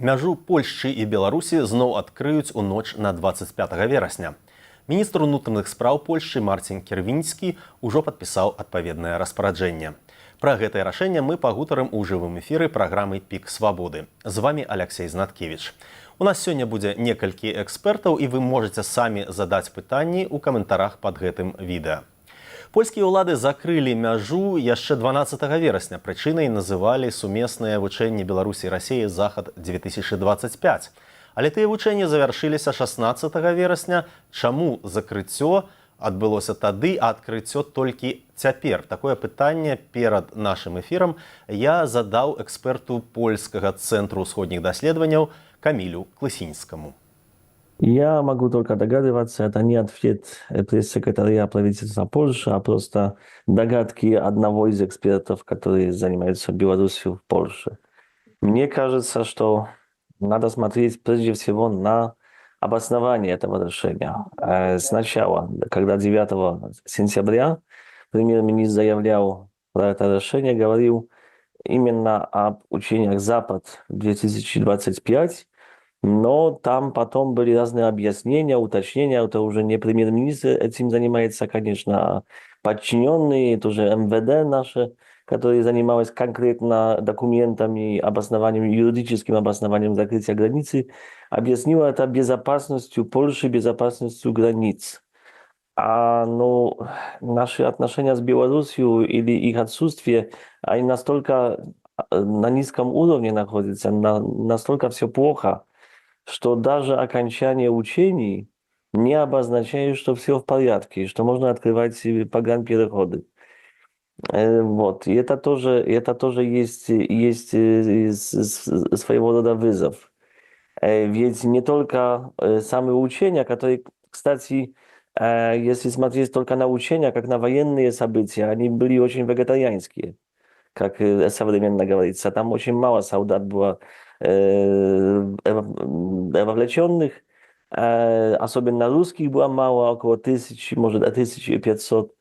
Мяжу Польшчы і Беларусі зноў адкрыюць у ноч на 25 верасня. Міністр унутраных спраў Польшчы Марцін Кірвінскі ўжо падпісаў адпаведнае распараджэнне. Пра гэтае рашэнне мы пагутарым у жывым эфіры праграмы «Пік свабоды». З вами Алексей Знаткевич. У нас сёння будзе некалькі экспертаў, і вы можаце самі задаць пытанні ў каментарах пад гэтым відэа. Польскія ўлады закрылі мяжу яшчэ 12 верасня. Прычынай называлі сумесныя вучэнні Беларусі і Расіі «Захад-2025». Але тыя вучэнні завяршыліся 16 верасня. Чаму закрыццё адбылося тады, а адкрыццё толькі цяпер? Такое пытанне перад нашым эфірам я задаў эксперту польскага цэнтру ўсходніх даследаванняў Камілю Клысінскаму. Я могу только догадываться, это не ответ пресс-секретаря правительства Польши, а просто догадки одного из экспертов, которые занимаются Беларусью в Польше. Мне кажется, что надо смотреть прежде всего на обоснование этого решения. Сначала, когда 9 сентября премьер-министр заявлял про это решение, говорил именно об учениях «Запад-2025», но там потом были разные объяснения, уточнения. Это уже не премьер-министр этим занимается, конечно, а подчиненные, тоже МВД наше, которое занималось конкретно документами, обоснованием, юридическим обоснованием закрытия границы, объяснило это безопасностью Польши, безопасностью границ. А наши отношения с Беларусью или их отсутствие, они настолько на низком уровне находятся, настолько все плохо, что даже окончание учений не обозначает, что все в порядке, что можно открывать погранпереходы. Вот. И это тоже есть своего рода вызов. Ведь не только самые учения, которые, кстати, если смотреть только на учения, как на военные события, они были очень вегетарианские, как современно говорится. Там очень мало солдат было вовлеченных, особенно русских было мало, около 1000, может, 1500.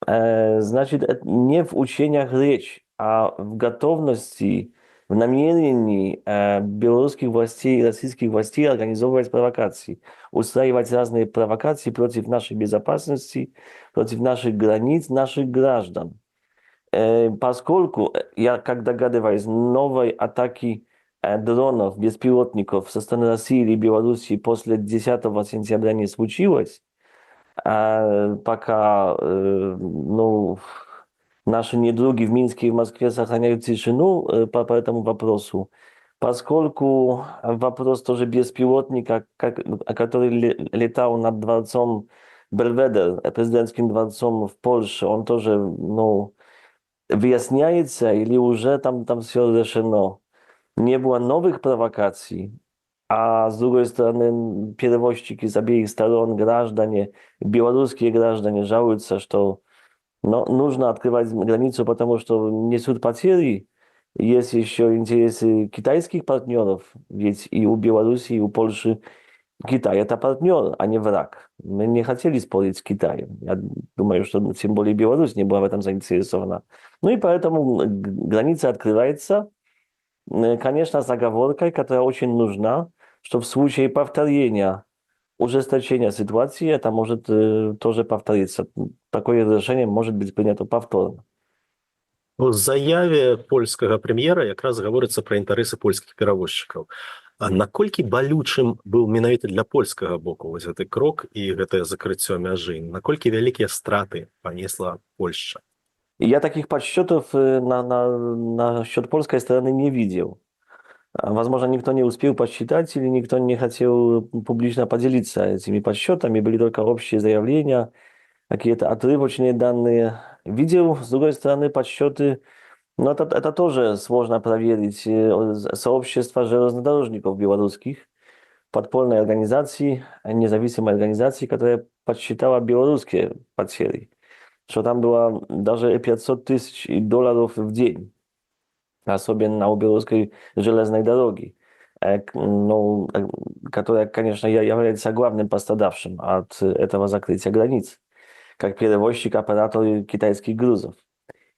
Значит, не в учениях речь, а в готовности, в намерении белорусских властей и российских властей организовывать провокации, устраивать разные провокации против нашей безопасности, против наших границ, наших граждан. Поскольку, я как догадываюсь, новой атаки дронов, беспилотников со стороны России или Беларуси после 10 сентября не случилось, пока наши недруги в Минске и в Москве сохраняют тишину по этому вопросу, поскольку вопрос тоже беспилотника, который летал над дворцом Бельведер, президентским дворцом в Польше, он тоже выясняется или уже там все решено. Не было новых провокаций, а с другой стороны перевозчики с обеих сторон, граждане, белорусские граждане жалуются, что нужно открывать границу, потому что несут потери. Есть еще интересы китайских партнеров, ведь и у Беларуси, и у Польши Китай это партнер, а не враг. Мы не хотели спорить с Китаем. Я думаю, что тем более Беларусь не была в этом заинтересована. И поэтому граница открывается, конечно, с оговоркой, которая очень нужна, что в случае повторения, ужесточения ситуации, это может тоже повториться. Такое решение может быть принято повторно. У заяве польскага прэм'ера якраз гаворыцца пра інтарэсы польскіх перавозчыкаў. А наколькі балючым быў менавіта для польскага боку вось гэты крок і гэтае закрыццё мяжы? Наколькі вялікія страты панесла Польшча? Я таких подсчетов на счет польской стороны не видел. Возможно, никто не успел подсчитать или никто не хотел публично поделиться этими подсчетами. Были только общие заявления, какие-то отрывочные данные. Видел, с другой стороны, подсчеты, но это тоже сложно проверить. Сообщество железнодорожников белорусских, подпольной организации, независимой организации, которая подсчитала белорусские потери, что там было даже 500 тысяч долларов в день, особенно у белорусской железной дороги, которая, конечно, является главным пострадавшим от этого закрытия границ, как перевозчик, оператор китайских грузов.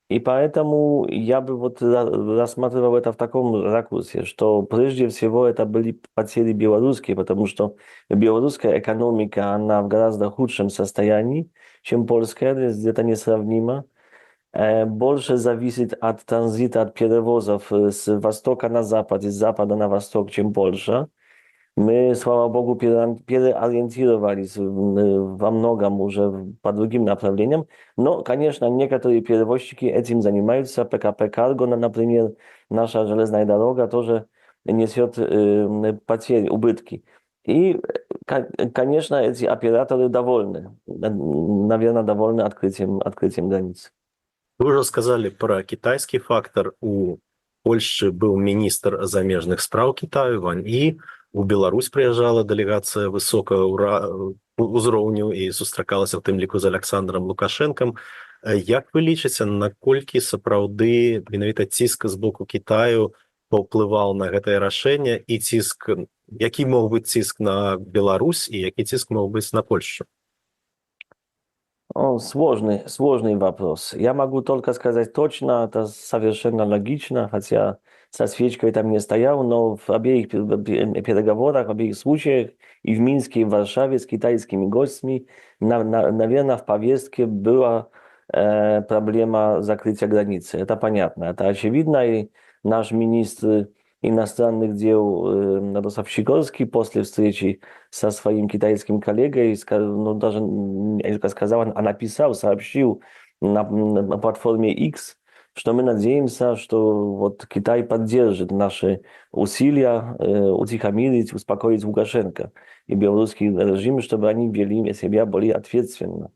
И поэтому я бы вот рассматривал это в таком ракурсе, что прежде всего это были потери белорусские, потому что белорусская экономика, она в гораздо худшем состоянии, чем польская, где-то несравнимо. Больше зависит от транзита, от перевозов с востока на запад и с запада на восток, чем Польша. Мы, слава богу, переориентировались во многом уже по другим направлениям. Но, конечно, некоторые перевозчики этим занимаются. ПКП Карго, например, наша железная дорога тоже несет потери, убытки. И, конечно, эти операторы довольны. Наверное, довольны открытием границ. Вы уже сказали про китайский фактор. У Польши был министр замежных справ Китаю Ван И. У Беларусь приезжала делегация высокого узроўню і сустракалася в тым ліку з Александром Лукашенком. Як вы лічыце, наколькі сапраўды менавіта ціск з боку Китаю паўплываў на гэтае рашэнне і ціск, які мог быць ціск на Беларусь і які ціск мог быць на Польшу? Сложный вопрос. Я могу только сказать точно, это совершенно логично, хотя со свечкой там не стоял, но в обеих переговорах, в обеих случаях, и в Минске, и в Варшаве с китайскими гостями, наверное, в повестке была проблема закрытия границы. Это понятно, это очевидно, и наш министр иностранных дел Радослав Сикорский после встречи со своим китайским коллегой, ну, даже я сказал, а написал, сообщил на платформе X, что мы надеемся, что вот Китай поддержит наши усилия утихомирить, успокоить Лукашенко и белорусский режим, чтобы они вели себя более ответственно.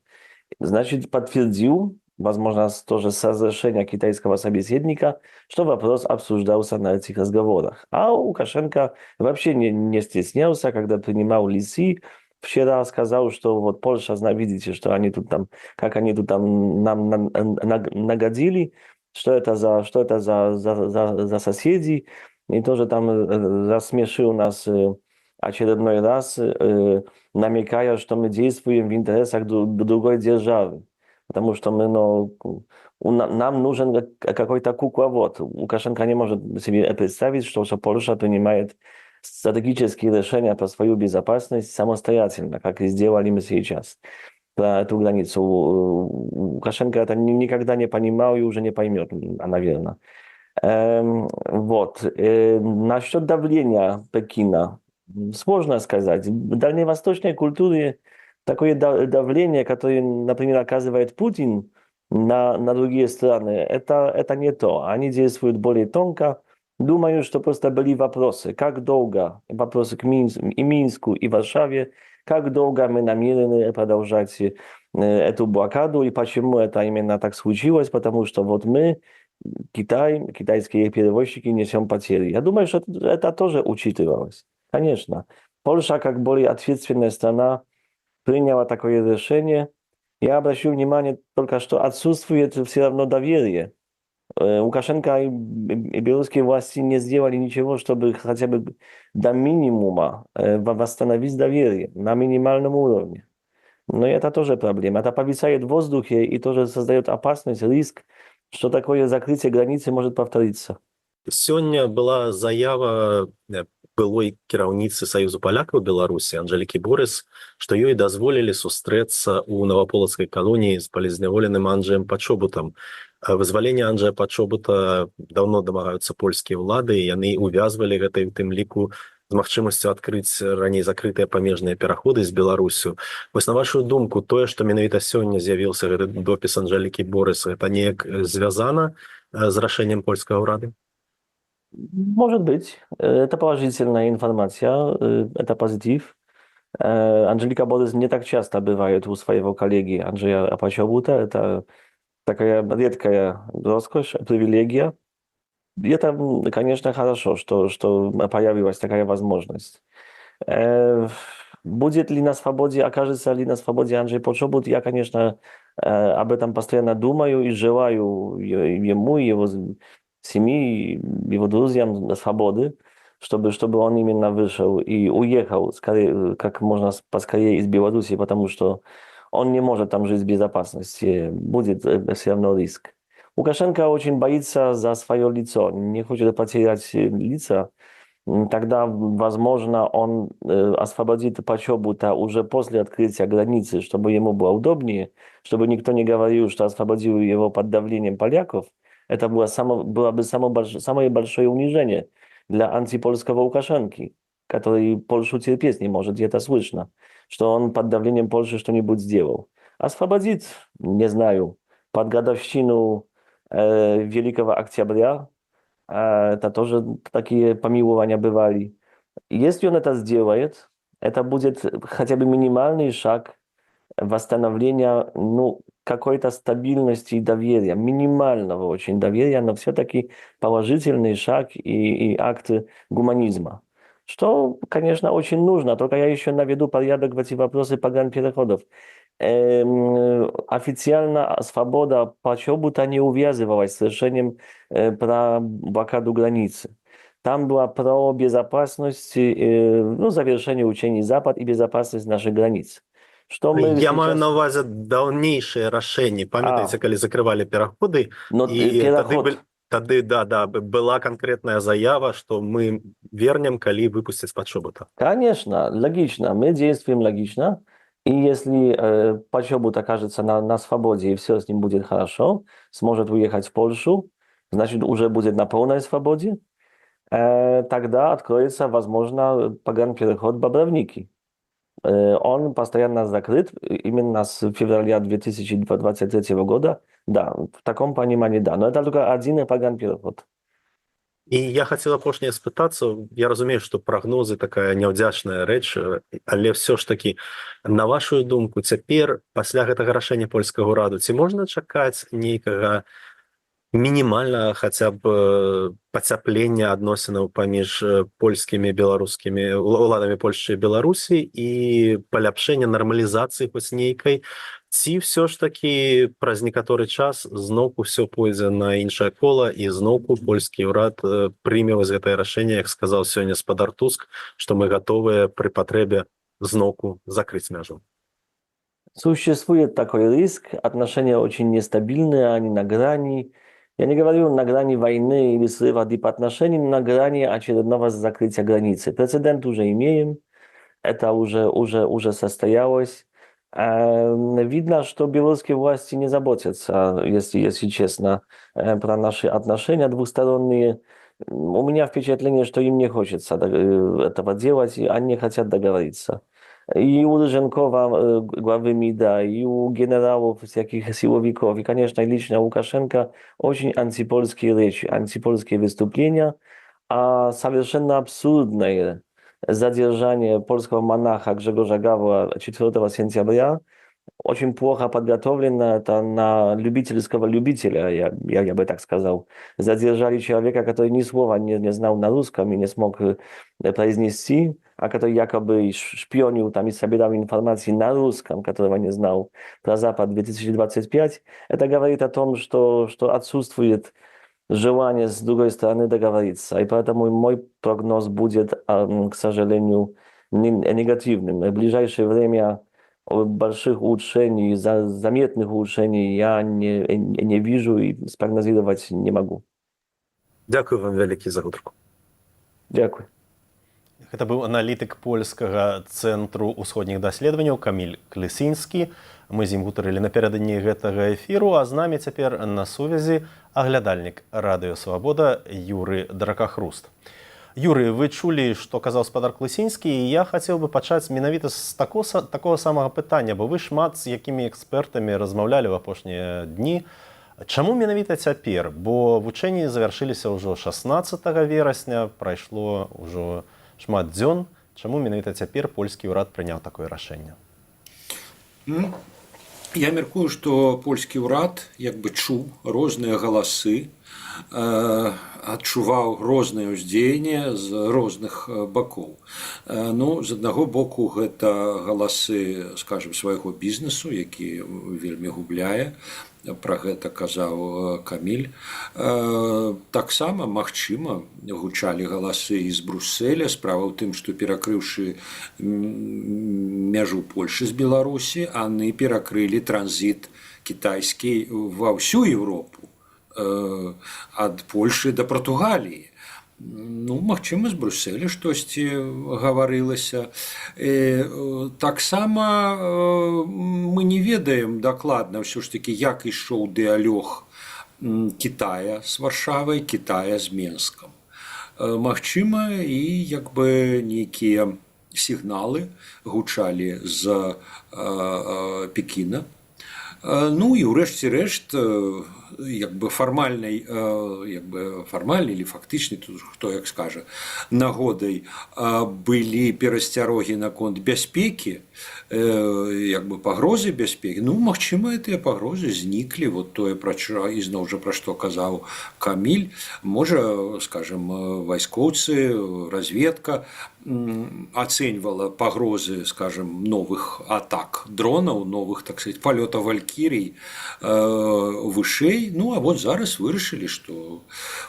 Значит, подтвердил, возможно, тоже с разрешения китайского собеседника, что вопрос обсуждался на этих разговорах. А Лукашенко вообще не стеснялся, когда принимал Лиси. Вчера сказал, что вот Польша, видите, что они тут там, как они тут там нам нагодили, что это за соседи, и тоже там рассмешил нас очередной раз, намекая, что мы действуем в интересах другой державы. Потому что нам нужен какой-то кукловод. Лукашенко не может себе представить, что Польша принимает стратегические решения про свою безопасность самостоятельно, как и сделали мы сейчас. Про эту границу Лукашенко это никогда не понимал и уже не поймет, наверное. Вот. Насчет давления Пекина. Сложно сказать. В дальневосточной культуре такое давление, которое, например, оказывает Путин на другие страны, это не то. Они действуют более тонко. Думаю, что просто были вопросы, как долго, вопросы к Минску и Варшаве, как долго мы намерены продолжать эту блокаду и почему это именно так случилось, потому что вот мы, Китай, китайские перевозчики, несем потери. Я думаю, что это тоже учитывалось. Конечно. Польша, как более ответственная страна, приняла такое решение. Я обращу внимание только, что отсутствует все равно доверие. Лукашенко и белорусские власти не сделали ничего, чтобы хотя бы до минимума восстановить доверие на минимальном уровне. Но это тоже проблема. Это повисает в воздухе и тоже создает опасность, риск, что такое закрытие границы может повториться. Сёння была заява былой кіраўніцы Саюзу палякаў Беларусі Анжэлікі Борыс, што ёй дазволілі сустрэцца ў наваполацкай калоніі з палізняволеным Анджэем Пачобутам. Вызваленне Анджэя Пачобута даўно дамагаюцца польскія ўлады, і яны увязвалі гэта ў тым ліку з магчымасцю адкрыць раней закрытыя памежныя пераходы з Беларусю. Вось на вашу думку, тое, што менавіта сёння з'явіўся гэты допіс Анжэлікі Борыс, гэта неяк звязана з рашэннем польскага ўрада? Может быть. Это положительная информация, это позитив. Анжелика Борис не так часто бывает у своего коллеги Анджея Пачобута. Это такая редкая роскошь, привилегия. И это, конечно, хорошо, что появилась такая возможность. Будет ли на свободе, окажется ли на свободе Анджей Пачобут, я, конечно, об этом постоянно думаю и желаю ему, его семьи, его друзьям свободы, чтобы он именно вышел и уехал скорее, как можно поскорее из Беларуси, потому что он не может там жить в безопасности. Будет все равно риск. Лукашенко очень боится за свое лицо, не хочет потерять лица. Тогда, возможно, он освободит Почобута уже после открытия границы, чтобы ему было удобнее, чтобы никто не говорил, что освободил его под давлением поляков. Это было бы самое большое унижение для антипольского Лукашенки, который Польшу терпеть не может, и это слышно, что он под давлением Польши что-нибудь сделал. Освободит, не знаю, под годовщину Великого Октября, это тоже такие помилования бывали. Если он это сделает, это будет хотя бы минимальный шаг восстановления, ну, какой-то стабильности и доверия, минимального очень доверия, но все-таки положительный шаг и акт гуманизма. Что, конечно, очень нужно, только я еще наведу порядок в эти вопросы погранпереходов. Официально свобода Почобута не увязывалась с решением про блокаду границы. Там была про безопасность, ну, завершение учений Запад и безопасность наших границ. Что мы Я маю сейчас... на ўвазе даўнейшае рашэнне. Памятаеце, калі закрывалі пераходы, Но і пераход... тады была канкрэтная заява, што мы вернем, калі выпусцяць Пачобута. Конечно, логично. Мы действуем логично. И если Почобут окажется на свободе и все с ним будет хорошо, сможет уехать в Польшу, значит, уже будет на полной свободе, тогда откроется, возможно, погранпереход Бобровники. Он постоянно закрыт именно с февраля 2023 года. Да, в таком понимании, да. Но это только один погранпереход. І я хацела апошняе спытацца, я разумею, што прагнозы такая няўдзячная рэч, але ўсё ж такі, на вашу думку, цяпер, пасля гэтага рашэння польскага ўраду, ці можна чакаць нейкага мінімальна хаця б пацяплення адносінаў паміж польскімі і беларускімі уладамі Польшчы і Беларусі і паляпшэння нармалізацыі хоць нейкай, ці ўсё ж такі праз некаторы час зноўку ўсё пойдзе на іншае кола і зноўку польскі ўрад прыме вось гэтае рашэнне, як сказаў сёння спадар Туск, што мы гатовыя пры патрэбе зноўку закрыць мяжу. Существует такой риск, отношения очень нестабильные, они на грани. Я не говорю на грани войны или срыва дипотношений, но на грани очередного закрытия границы. Прецедент уже имеем, это уже состоялось. Видно, что белорусские власти не заботятся, если честно, про наши отношения двусторонние. У меня впечатление, что им не хочется этого делать, и они хотят договориться. И у Рыженкова, главы МИДа, и у генералов, всяких силовиков, и, конечно, лично Лукашенко очень антипольские речи, антипольские выступления, а совершенно абсурдное задержание польского монаха Grzegorza Gawła 4 сентября, очень плохо подготовлено, это на любительского любителя, я бы так сказал. Задержали человека, который ни слова не знал на русском и не смог произнести, а который якобы шпионил там и собирал информации на русском, которого не знал, про Запад 2025. Это говорит о том, что отсутствует желание с другой стороны договориться. И поэтому мой прогноз будет, к сожалению, негативным. В ближайшее время больших улучшений, заметных улучшений я не вижу и спрогнозировать не могу. Дякую вам вялікі за гутарку. Дякую. Гэта быў аналітык польскага цэнтру ўсходніх даследаванняў Каміль Клісінскі. Мы з ім гутарылі напярэдадні гэтага эфіру, а з намі цяпер на сувязі аглядальнік Радыё Свабода Юры Дракахруст. Юрый, вы чулі, што казаў спадар Клісінскі, і я хацеў бы пачаць менавіта з такога самага пытання, бо вы шмат з якімі экспертамі размаўлялі ў апошнія дні. Чаму менавіта цяпер? Бо вучэнні завяршыліся ўжо 16 верасня, прайшло ўжо шмат дзён. Чаму менавіта цяпер польскі ўрад прыняў такое рашэнне? Я мяркую, што польскі ўрад як бы чуў розныя галасы, адчуваў розныя ўздзеянні з розных бакоў. Ну, з аднаго боку, гэта галасы, скажем, свайго бізнесу, які вельмі губляе. Пра гэта казаў Каміль. Таксама, магчыма, гучалі галасы з Брусселя. Справа ў тым, што перакрыўшы мяжу Польшы з Беларусі, яны перакрылі транзіт кітайскі ва ўсю Еўропу. ад Польшы да Партугаліі. Ну, магчыма, з Брюсселя штосьці гаварылася. Таксама мы не ведаем дакладна ўсё ж такі, як ішоў дыалог Китая з Варшавай, Китая з Менскам. Магчыма, і як бы нейкія сігналы гучалі з Пекіна. Ну і ўрэшце рэшт, як бы фармальнай или фактычнай, тут хто як скажа, нагодай былі перасцярогі наконт бяспекі, як бы пагрозы бяспекі. Ну, магчыма, гэтыя пагрозы зніклі, вот тое, ізноў жа пра што казаў Каміль. Можа, скажем, вайскоўцы, разведка ацэньвала пагрозы, скажем, новых атак дронаў, новых, так сказать, палётаў валькірій вышэй. Ну, а вот зараз вырашылі, што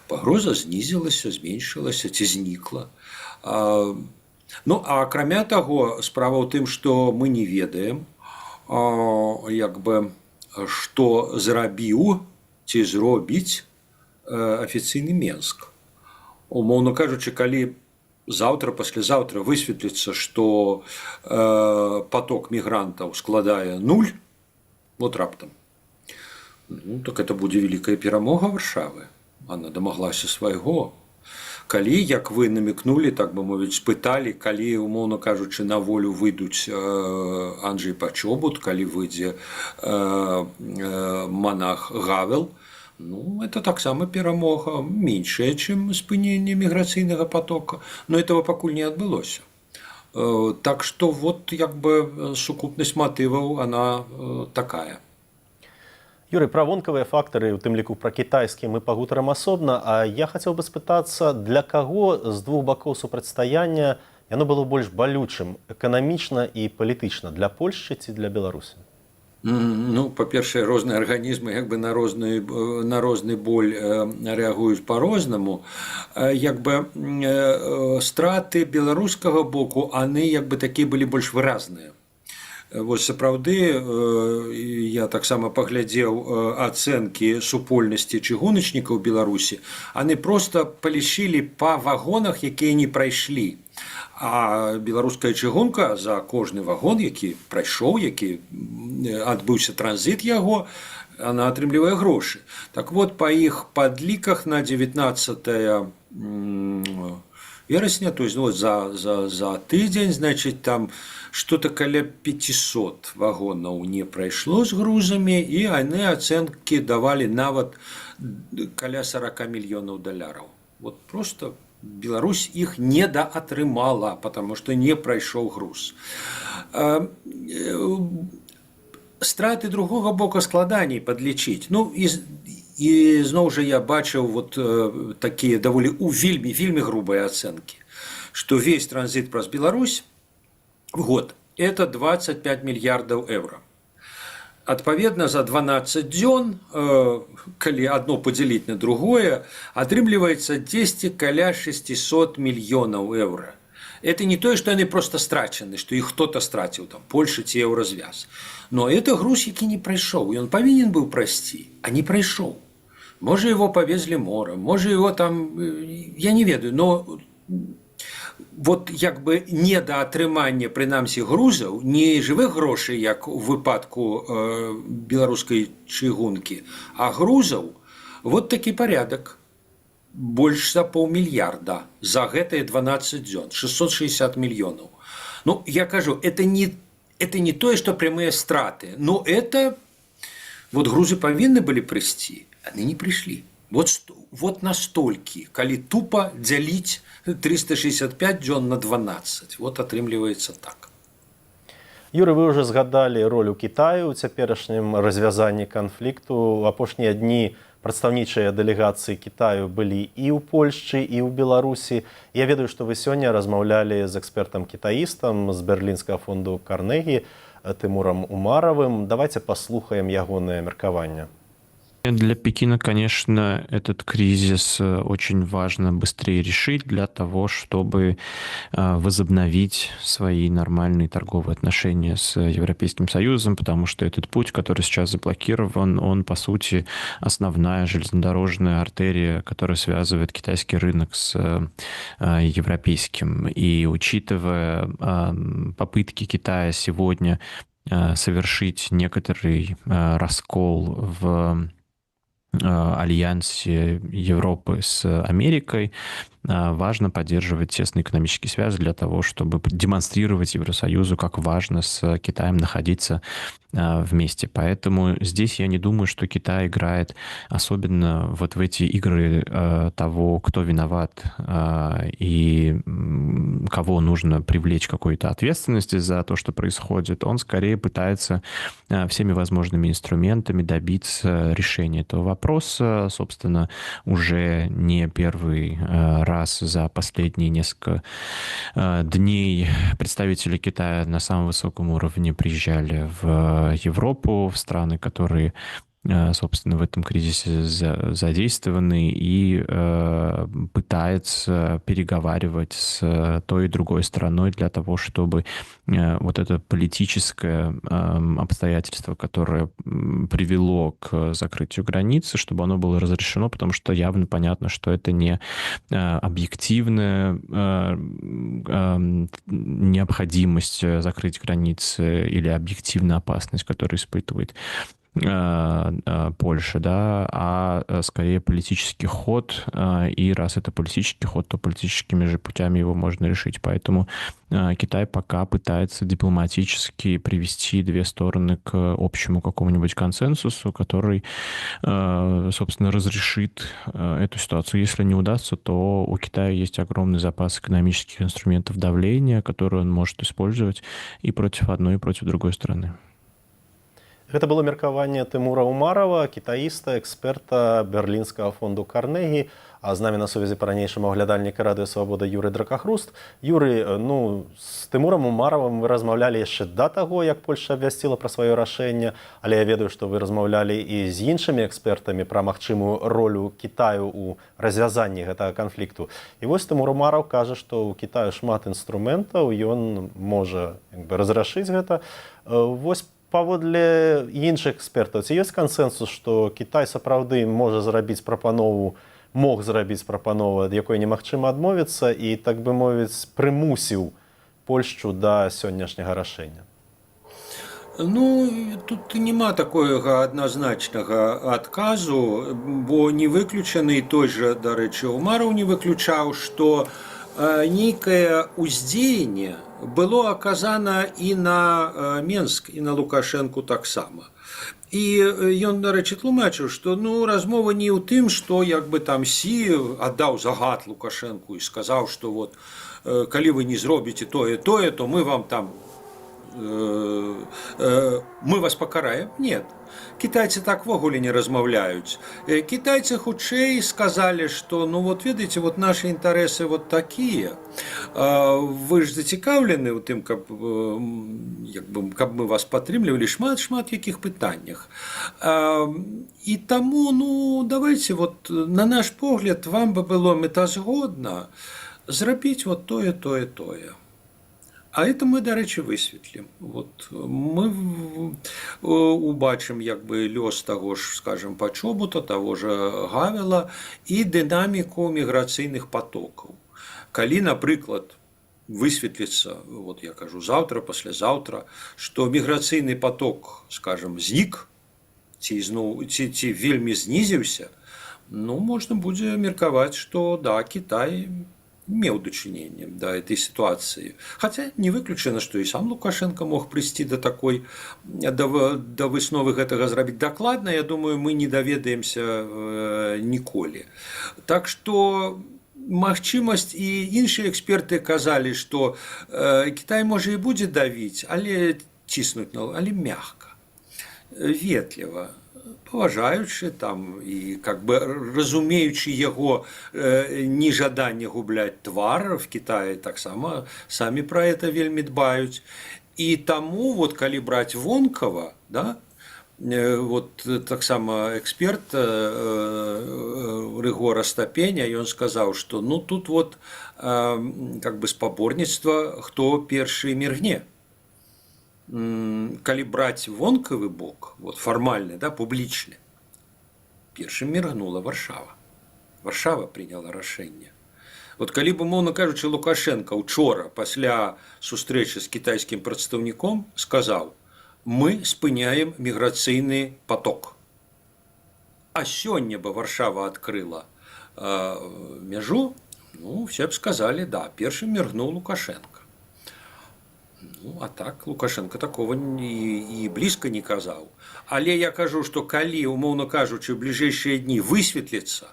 пагроза знізілася, зменшылася ці знікла. Ну, а акрамя таго, справа ў тым, што мы не ведаем, як бы, што зрабіў ці зробіць афіцыйны Менск. Умоўна кажучы, калі заўтра, паслязаўтра высветліцца, што поток мігрантаў складае 0, вот раптам, ну, так это будзе вялікая перамога Варшавы. Она дамаглася свайго. Калі, як вы намекнулі, так бы мовіць, спыталі, калі, умоўна кажучы, на волю выйдуць Анджэй Пачобут, калі выйдзе монах Гавел, ну, это таксама перамога меншая, чым спыненне міграцыйнага потока, но этого пакуль не адбылося. Так што вот як бы сукупнасць матываў, она такая. Юрый, пра вонкавыя фактары, у тым ліку пра кітайскі, мы пагутарым асобна, а я хацеў бы спытацца, для каго з двух бакоў супрацьстаяння яно было больш балючым, эканамічна і палітычна, для Польшчы ці для Беларусі? Ну, па-першае, розныя арганізмы як бы на розны боль рэагуюць па-рознаму. Як бы страты беларускага боку, яны як бы такія былі больш выразныя. Вось сапраўды я таксама паглядзеў ацэнкі супольнасці чыгуначнікаў Беларусі. Яны проста палічылі па вагонах, якія не прайшлі. А беларуская чыгунка за кожны вагон, які прайшоў, які адбыўся транзіт яго, она атрымлівае грошы. Так вот, па іх падліках на 19 верасня, то есть вот за тыдзень, значит, там что-то каля 500 вагонаў не прайшло з грузамі, і яны ацэнкі давалі нават каля 40 мільёнаў даляраў. Вот просто Беларусь іх недаатрымала, потому что не прайшоў груз. Страты другога бока складаней падлічыць. Ну, і зноў жа я бачыў вот такія даволі вельмі грубыя ацэнкі, што весь транзит праз Беларусь в год – это 25 мільярдаў евро. Адпаведна, за 12 дзён, калі одно подзяліць на другое, атрымліваецца 10 каля 600 мільёнаў евро. Это не тое, што яны просто страчаны, што іх хто-то страціў, там, Польша ці еўразвяз. Но это груз, які не прайшоў. Ён павінен быў прайсці, а не прайшоў. Можа, его повезли морем, можа, его там, я не ведаю, но вот як бы недаатрыманне, прынамсі, грузаў, не жывых грошай, як у выпадку беларускай чыгункі, а грузаў, вот такі парядак. Больш за паўмільярда за гэтыя 12 дзён, 660 мільёнаў. Ну, я кажу, это не тое, што прямыя страты, но это, вот грузы павінны былі прыйсці, яны не прыйшлі. Вот настолькі, калі тупо дзяліць 365 дзён на 12. Вот атрымліваецца так. Юрый, вы уже згадалі ролю Китаю ў цяперашнім развязанні канфлікту. У апошнія дні прадстаўнічыя дэлегацыі Китаю былі і ў Польшчы, і ў Беларусі. Я ведаю, што вы сёння размаўлялі з экспертам-кітаістам з берлінскага фонду Карнегі Тымурам Умаравым. Давайте паслухаем ягонае меркаванне. Для Пекина, конечно, этот кризис очень важно быстрее решить для того, чтобы возобновить свои нормальные торговые отношения с Европейским Союзом, потому что этот путь, который сейчас заблокирован, он, по сути, основная железнодорожная артерия, которая связывает китайский рынок с европейским. И учитывая попытки Китая сегодня совершить некоторый раскол в альянсе Европы с Америкой, важно поддерживать тесные экономические связи для того, чтобы демонстрировать Евросоюзу, как важно с Китаем находиться вместе. Поэтому здесь я не думаю, что Китай играет особенно вот в эти игры того, кто виноват и кого нужно привлечь к какой-то ответственности за то, что происходит. Он скорее пытается всеми возможными инструментами добиться решения этого вопроса. Собственно, уже не первый раз за последние несколько дней представители Китая на самом высоком уровне приезжали в Европу, в страны, которые, собственно, в этом кризисе задействованы, и пытается переговаривать с той и другой стороной для того, чтобы вот это политическое обстоятельство, которое привело к закрытию границы, чтобы оно было разрешено, потому что явно понятно, что это не объективная необходимость закрыть границы или объективная опасность, которую испытывает Польши, да, а скорее политический ход, и раз это политический ход, то политическими же путями его можно решить. Поэтому Китай пока пытается дипломатически привести две стороны к общему какому-нибудь консенсусу, который, собственно, разрешит эту ситуацию. Если не удастся, то у Китая есть огромный запас экономических инструментов давления, которые он может использовать и против одной, и против другой стороны. Гэта было меркаванне Тымура Умарова, кітаіста, эксперта берлінскага фонду Карнегі, а з намі на сувязі па-ранейшаму аглядальніка Радыё Свабода Юрый Дракахруст. Юрый, з Тымурам Умаравым вы размаўлялі яшчэ да таго, як Польша абвясціла пра сваё рашэнне, але я ведаю, што вы размаўлялі і з іншымі экспертамі пра магчымую ролю Кітаю ў развязанні гэтага канфлікту. І вось Тымур Умараў кажа, што ў Кітаю шмат інструментаў, ён можа разрашыць гэта. Вось паводле іншых экспертаў, ці ёсць кансэнсус, што Кітай сапраўды мог зрабіць прапанову, ад якой немагчыма адмовіцца, і, так бы мовіць, прымусіў Польшчу да сённяшняга рашэння? Тут няма такога адназначнага адказу, бо не выключаны, той жа, дарэчы, Умараў не выключаў, што нейкае ўздзеянне было аказана і на Менск, і на Лукашэнку таксама. І ён, дарэчы, тлумачыў, што размова не ў тым, што як бы там Сі аддаў загад Лукашэнку і сказаў, што вот калі вы не зробіце тое, то мы вам там мы вас пакараем. Нет. Китайцы так вогуле не размаўляюць. Китайцы хутчэй сказалі, што ведаеце, наши інтарэсы такія. Вы ж зацікаўлены ў тым, каб мы вас падтрымлівалі шмат якіх пытаннях. І таму, давайте, на наш погляд, вам бы было мэтазгодна зрабіць тое. А это мы, дарэчы, высветлім. Мы убачым лёс таго ж, скажем, Пачобута, таго ж Гавела і дынаміку міграцыйных потокаў. Калі, напрыклад, высветліцца, я кажу, заўтра, паслязаўтра, што міграцыйны поток, скажем, знік, ці вельмі знізіўся, можна будзе меркаваць, што да, Кітай меў дачыненне да этой сітуацыі. Хаця не выключана, што і сам Лукашенко мог прыйсці да высновы гэтага зрабіць дакладна. Я думаю, мы не даведаемся ніколі. Так што магчымасць, і іншыя эксперты казалі, што Кітай можа і будзе давіць, але ціснуць, але мякка, ветліва, паважаючы там і разумеючы яго нежаданне губляць твар. В Кітаі таксама самі пра гэта вельмі дбаюць. І таму, калі браць вонкава, вот таксама эксперт Рыгор Астапеня, ён сказаў, што ну тут вот как бы спаборніцтва, хто першы міргне. Калі браць вонкавы бок, вот фармальны, да, публічны, першым міргнула Варшава. Варшава прыняла рашэнне. Вот калі б, умоўна кажучы, Лукашенко учора пасля сустрэчы з кітайскім прадстаўніком сказаў: мы спыняем міграцыйны поток. А сёння бы Варшава адкрыла мяжу, ну, все б сказалі, да, першым міргнуў Лукашенко. Ну, а так Лукашенко такого і блізка не казаў. Але я кажу, што калі, умоўна кажучы, в бліжэйшыя дні высветліцца,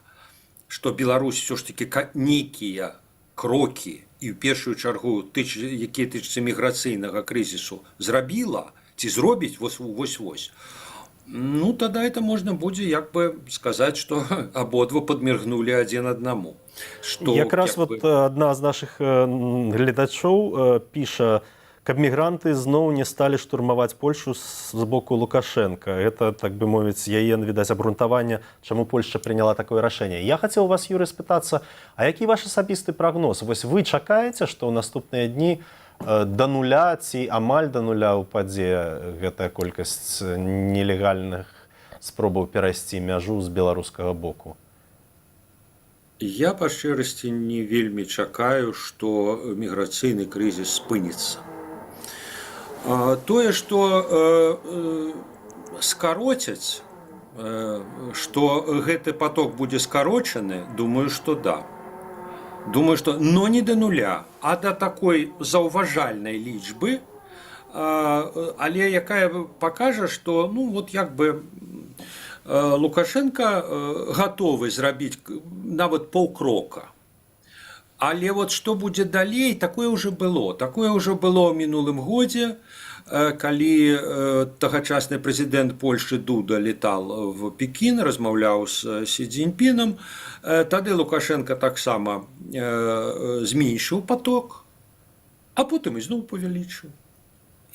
што Беларусь все ж таки нейкія крокі і ў першую чаргу, якія тычацца міграцыйнага крызісу, зрабіла ці зробіць вось-вось, ну тогда это можна будзе як бы сказаць, што абодва падміргнулі адзін аднаму. Якраз вот адна з нашых гледачоў піша: каб мігранты зноў не сталі штурмаваць Польшу з боку Лукашенко. Это, так бы мовіць, яе, відаць, абрунтаванне, чаму Польшча прыняла такое рашэнне. Я хацеў вас, Юрый, спытацца, а які ваш асабісты прагноз? Вось вы чакаеце, што ў наступныя дні да нуля ці амаль да нуля ўпадзе гэтая колькасць нелегальных спробаў перайсці мяжу з беларускага боку? Я па шчырасці не вельмі чакаю, што міграцыйны крызіс спыніцца. Тое, што скароцяць, што гэты поток будзе скарочаны, думаю, што да. Думаю, што, но не да нуля, а да такой заўважальнай лічбы, але якая пакажа, што, ну, вот як бы Лукашенко гатовы зрабіць нават паўкрока. Але вот што будзе далей, такое ўжо было. Такое ўжо было ў мінулым годзе, калі тагачасны прэзідэнт Польшчы Дуда летал в Пекін, размаўляў з Сі Цзіньпінам. Тады Лукашенко таксама зменшыў поток, а потым ізноў павялічыў.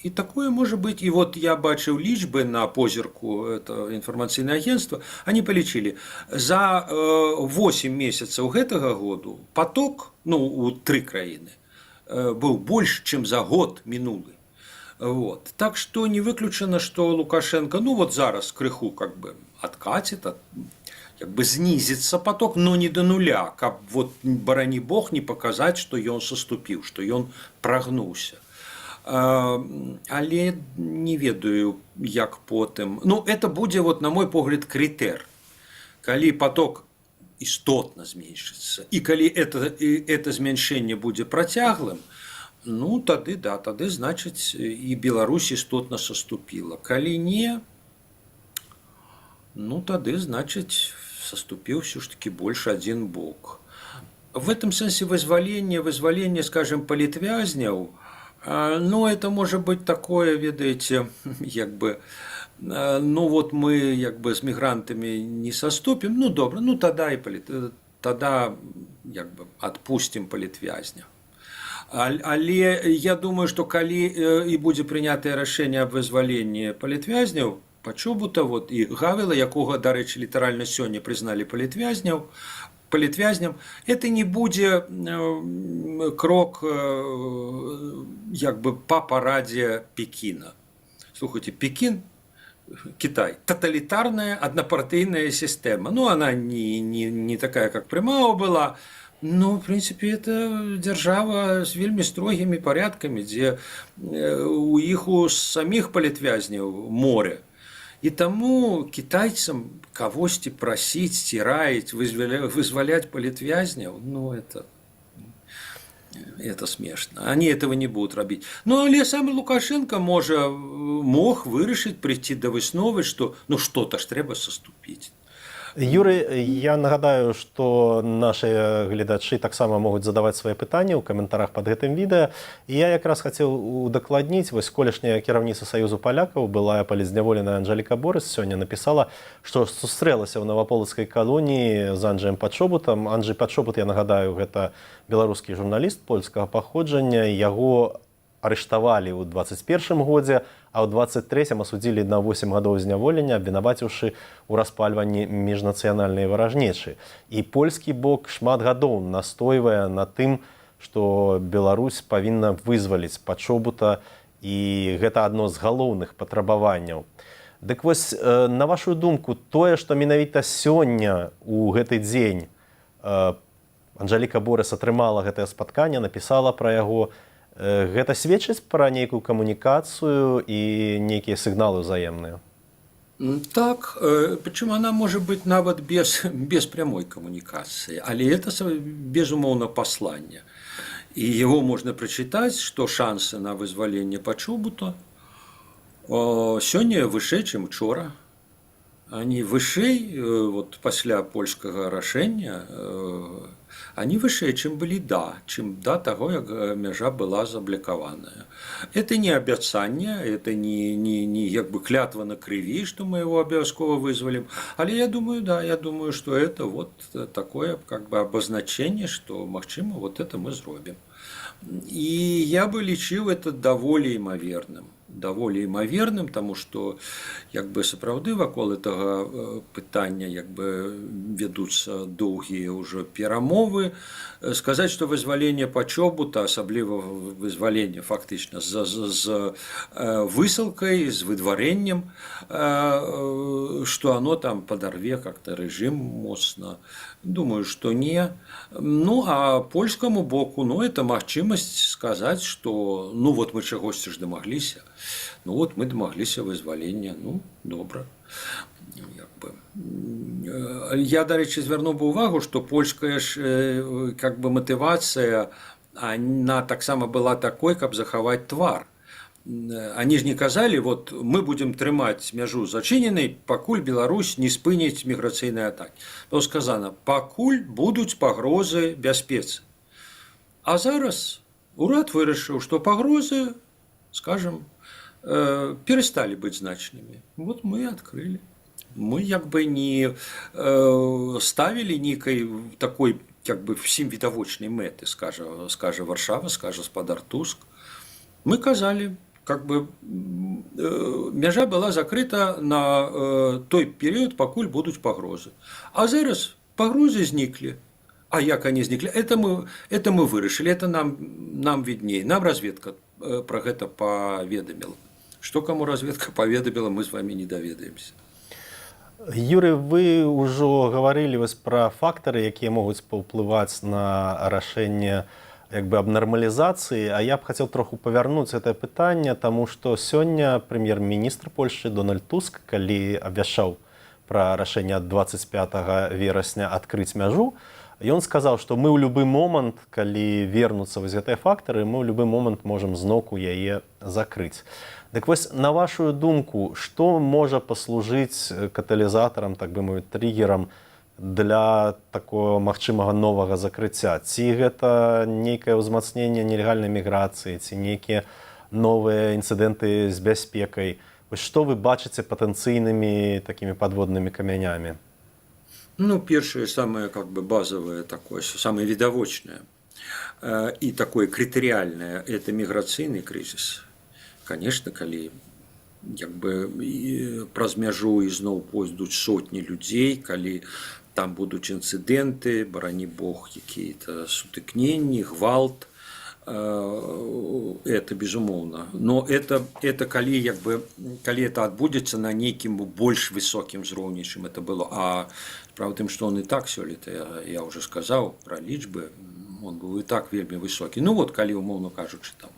І такое можа быць. І вот я бачыў лічбы на позірку інфармацыйнае агентства, они палічылі, за 8 месяцаў гэтага году поток, ну, у 3 краіны, быў больш, чым за год мінулы. Вот. Так што не выключана, што Лукашенко, ну, вот зараз крыху как бы адкаціць, как бы знізіцца поток, но не до нуля, каб вот, барані Бог, не паказаць, што ён саступіў, што ён прагнуўся. Але не ведаю, як потым. Ну, это будзе, вот, на мой погляд, крытэр. Калі поток істотна зменшыцца, і калі это змяншэнне будзе працяглым, ну, тады, да, тады, значыць, і Беларусь істотна саступіла. Калі не, ну, тады, значыць, саступіў все ж таки больш адзін бок. В этом сэнсе вызвалення, скажем, палітвязняў, ну, это может быть такое, ведаете, як бы, ну, вот мы, як бы, с мигрантами не соступим, ну, добро, ну, тогда як бы, отпустим палітвязня. Але я думаю, что калі і будзе прынятае рашэнне аб вызваленні палітвязняў, пачобута, вот, і Гавела, якога, дарэчы, літаральна сёння прызналі палітвязням, это не будзе крок як бы по параде Пекина. Слухайте, Пекин, Китай, тоталитарная однопартийная система. Ну, она не такая, как при Мао была, но, в принципе, это держава с вельми строгими порядками, где у іх у самих палітвязняў море. І таму китайцам кагосьці прасіць, ціраяць, вызвалять палітвязняў, ну, это смешно. Они этого не будут рабіць. Ну, але сам Лукашенко мог вырашыць, прийти до высновы, что ну что-то ж трэба саступіць. Юрый, я нагадаю, што наши гледачы таксама могуць задаваць свае пытанні ў каментарах под гэтым відэа. І я якраз хацеў удакладніць, вось колішняя кіраўніца Саюзу палякаў, былая палізняволеная Анжэліка Борыс, сёння напісала, што сустрэлася ў наваполацкай калоніі з Анджэем Пачобутам. Анджэй Пачобут, я нагадаю, гэта беларускі журналіст польскага паходжання. Яго арыштавалі ў 21 годзе, а ў 23 асудзілі на 8 гадоў зняволення, абвінаваціўшы ў распальванні міжнацыянальнай варажнечы. І польскі бок шмат гадоў настойвае на тым, што Беларусь павінна вызваліць Пачобута, і гэта адно з галоўных патрабаванняў. Дык вось, на вашу думку, тое, што менавіта сёння у гэты дзень Анжэліка Борыс атрымала гэтае спатканне, напісала пра яго, гэта сведчыць пра нейкую камунікацыю і нейкія сігналы ўзаемныя? Так, причем она может быть нават без прямой коммуникации, але это безумовно послание. И его можно прочитать, что шансы на вызволение Пачобута сёння вышэй, чым учора. Они вышэй, вот пасля польскага рашэння, они вышэй, чым былі чым да таго, як мяжа была заблокаваная. Это не абяцанне, это не як бы клятва на крыві, что мы его абавязкова вызволим. Але я думаю, что это вот такое как бы обозначение, что магчыма, вот это мы зробім. И я бы лічыў это даволі імаверным, тому что як бы сапраўды вакол этого пытання як бы вядуцца доўгія ўжо перамовы. Сказаць, што вызваленне Пачобута, асабліва вызваленне фактычна з высылкай, з выдварэннем, што оно там падарве как-то рэжым моцна. Думаю, что не. Ну, а польскому боку, это магчымасць сказаць, что вот мы чагосьці ж дамагліся. Вот мы дамагліся вызвалення. Добра. Я, дарэчы, звярнуў бы увагу, што польская ж как бы матывацыя, она таксама была такой, каб захаваць твар. Они ж не казалі, вот мы будем трымаць мяжу зачыненай, пакуль Беларусь не спыніць міграцыйныя атакі. То сказано, пакуль будуць пагрозы бяспецы. А зараз урад вырашыў, што пагрозы, скажем, перестали быть значными. Вот мы открыли. Мы як бы не ставили нейкай такой как бы всім відавочнай мэты, скажа Варшава, скажа спадар Туск. Мы казалі, как бы мяжа была закрыта на той период, пакуль будуць пагрозы. А зараз пагрозы зніклі. А як они зніклі? Это мы вырашылі, это нам видней. Нам разведка про гэта паведаміла. Што каму разведка паведаміла, мы з вами не даведаемся. Юрий, вы ўжо гаварылі пра фактары, якія могуць паўплываць на рашэнне як бы аб нармалізацыі, а я б хацеў троху павярнуць гэтае пытанне, таму што сёння прэм'ер-міністр Польшчы Дональд Туск, калі абвяшчаў пра рашэнне ад 25 верасня адкрыць мяжу, ён сказаў, што мы ў любы момант, калі вернуцца гэтыя фактары, мы ў любы момант можам зноўку яе закрыць. Дык вось, на вашу думку, што можа паслужыць каталізатарам, так бы мовіць, триггерам для такого магчымага новага закрыцця? Ці гэта нейкае ўзмацненне нелегальнай міграцыі, ці нейкія новыя інцыдэнты з бяспекай? Вось што вы бачыце патэнцыйнымі такімі падводнымі камянямі? Першае, самое как бы базовое такое, самое видовочное и такое критериальное – это миграционный кризис. Конечно, калі як бы праз мяжу ізноў пойдуць сотні людзей, калі там будуць інцыдэнты, барані Бог, какие-то сутыкненні, гвалт, это безумоўна. Но это калі як бы калі это адбудзецца на нейкім больш высокім узроўні, чым это было. А справа тым, што он і так сёлета, я уже сказаў пра лічбы, он быў і так вельмі высокі. Вот калі умоўна кажучы там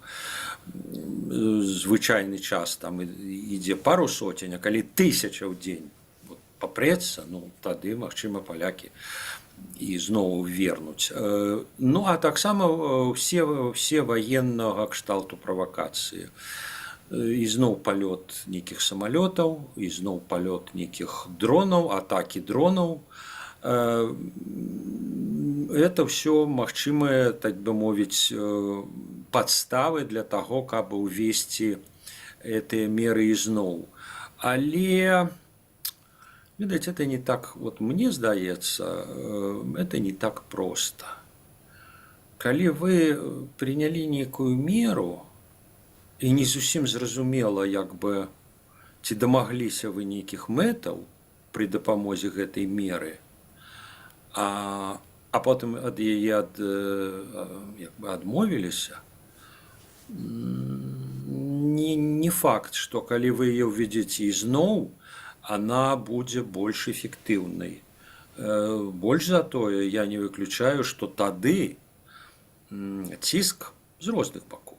звычайны час там ідзе пару сотень, а калі 1000 ў дзень папрэцца, тады магчыма палякі ізноў вернуць. А таксама все ваеннага кшталту правакацыі. Ізноў палёт нейкіх самалётаў, ізноў палёт нейкіх дронаў, атакі дронаў. Это все магчымыя, так бы мовіць, подставы для того, каб увесці гэтыя меры ізноў. Але, відаць, это не так, вот мне здаецца, это не так просто. Калі вы прынялі нейкую меру, і не зусім зразумела, як бы, ці дамагліся вы нейкіх мэтаў пры дапамозе гэтай меры, а потым ад яе як бы адмовіліся. Не факт, што калі вы яе ўведзеце ізноў, она будзе больш эфектыўнай. Больш за тое, я не выключаю, што тады ціск з розных бакоў,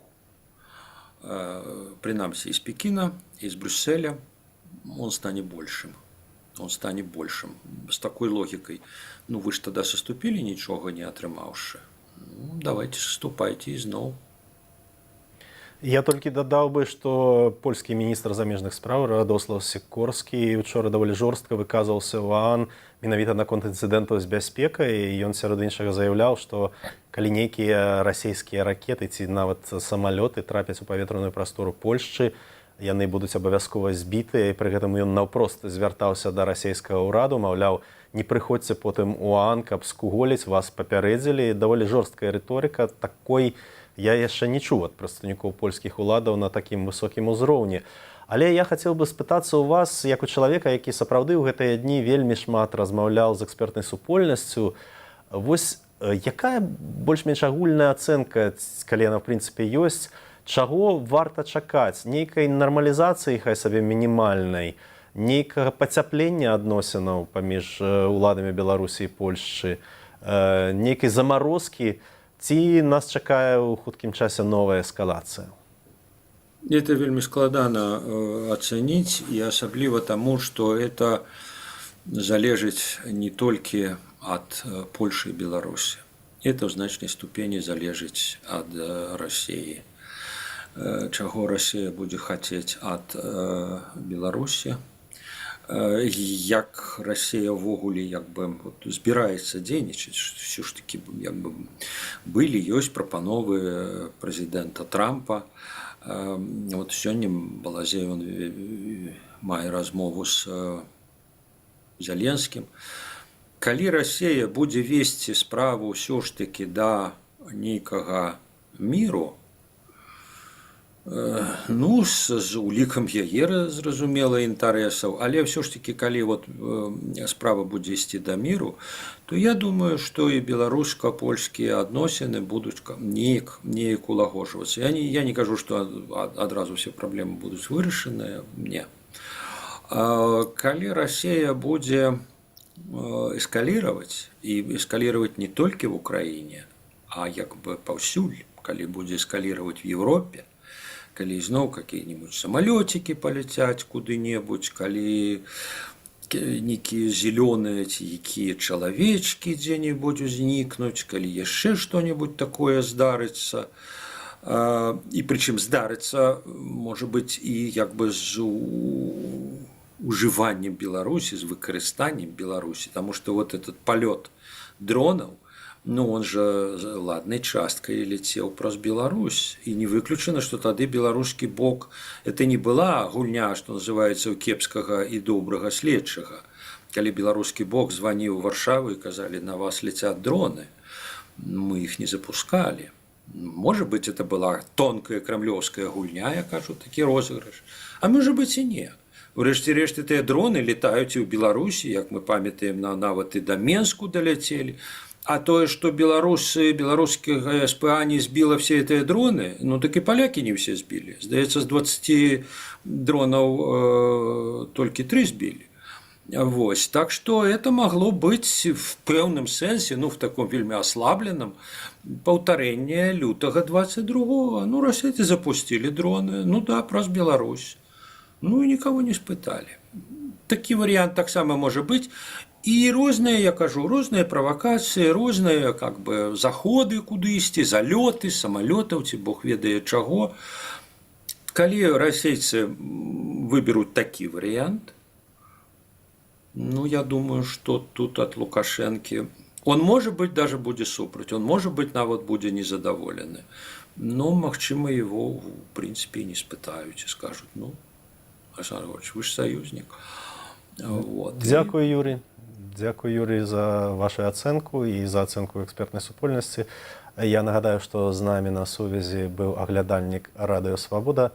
прынамсі з Пекіна, і з Брюсселя, он стане большым. Он стане большым. З такой логікай. Ну, вы ж тада саступілі, нічога не атрымаўшы. Ну, давайте саступайце ізноў. Я толькі дадаў бы, што польскі міністр замежных спраў Радослаў Сікорскі учора даволі жорстка выказваўся ў ААН менавіта наконт інцыдэнтаў з бяспекай, і ён сярод іншага заяўляў, што калі нейкія расійскія ракеты ці нават самалёты трапяць у паветраную прастору Польшчы, яны будуць абавязкова збітыя, і пры гэтым ён наўпрост звяртаўся да расійскага ўраду, маўляў, не прыходзьце потым у ААН, каб скуголіць, вас папярэдзілі. Даволі жорсткая рыторыка, такой я яшчэ не чуў ад прадстаўнікоў польскіх уладаў на такім высокім узроўні. Але я хацеў бы спытацца ў вас, як у чалавека, які сапраўды ў гэтыя дні вельмі шмат размаўляў з экспертнай супольнасцю, вось якая больш-менш агульная ацэнка, калі яна в прынцыпе ёсць, чаго варта чакаць? Нейкай нармалізацыі, хай сабе мінімальнай, нейкага пацяплення адносінаў паміж уладамі Беларусі і Польшчы, нейкай замарозкі, ці нас чакае ў хуткім часе новая эскалацыя? Это вельмі складана ацаніць, і асабліва таму, што это залежыць не толькі ад Польшы і Беларусі. Это ў значнай ступені залежыць ад Расіі. Чаго Расія будзе хацець ад Беларусі, як Расія ўвогуле як бы збіраецца дзейнічаць. Все ж таки як бы былі, ёсць прапановы прэзідэнта Трампа. Вот сёння Балазей мае размову з Зеленскім. Калі Расія будзе весці справу ўсё ж таки да нейкага міру, ну, з улікам яе, зразумела, інтарэсаў, але ўсё ж таки, калі вот справа будзе ісці да міру, то я думаю, што і беларуска-польскія адносіны будуць неяк улагоджвацца. Я не кажу, што адразу все праблемы будуць вырашаныя, не. Калі Расія будзе эскаліраваць, і эскаліраваць не толькі в Украіне, а як бы паўсюль, калі будзе эскаліраваць в Европе, калі зноў какие-нибудь самолетики полетять куды-небудзь, калі нейкія зелёныя ці якія чалавечкі дзе-небудзь узнікнуць, калі яшчэ што-небудзь такое здарыцца, і прычым здарыцца, можа быць, і як бы з ужываннем Беларусі, з выкарыстаннем Беларусі, таму што вот этот палёт дронаў, ну, он же ладной часткой летел праз Беларусь. И не выключено, что тады беларускі бок это не была гульня, что называется, у кепскага и добрага следчага. Калі беларускі бок званіў у Варшаву и казали, на вас летят дроны, мы их не запускали. Может быть, это была тонкая кремлевская гульня, я кажу, такі розыгрыш. А может быть и не. Урэшце рэшт, тыя дроны летаюць і ў Беларусі, як мы памятаем, нават і да Менску даляцелі. А тое, што беларускія СПА не збіла все гэтыя дроны, ну так і палякі не ўсе збілі. Здаецца, з 20 дронаў толькі 3 збілі. Вось. Так што это магло быць в пэўным сэнсе, ну в таком вельмі аслабленым, паўтарэнне лютага 22-го. Ну, расейцы запусцілі дроны, ну да, праз Беларусь. Ну і нікого не спыталі. Такі варыянт таксама можа быць. І розныя, я кажу, розныя правакацыі, розныя как бы заходы кудысьці, залёты самалётаў, ці бог ведае чаго. Калі расейцы выберуць такі варыянт, ну, я думаю, што тут ад Лукашэнкі он, может быть, даже будзе супраць, он, может быть, нават будзе незадаволены. Но, магчыма, его, в прынцыпе, не спытаюць і скажуць, ну, Александр Григорьевич, вы ж саюзнік. Вот. Дзякуй, Юрий. Дзякуй, Юрий, за вашу ацэнку і за ацэнку экспертнай супольнасці. Я нагадаю, што з намі на сувязі быў аглядальнік Радыё Свабода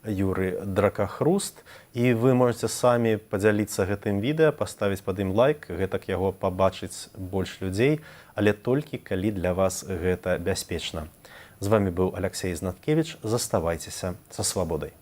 Юрый Дракахруст, і вы можете самі падзяліцца гэтым відэа, паставіць пад ім лайк, гэтак яго пабачыць больш людзей, але толькі калі для вас гэта бяспечна. З вами быў Алексей Знаткевич, заставайцеся са свабодай.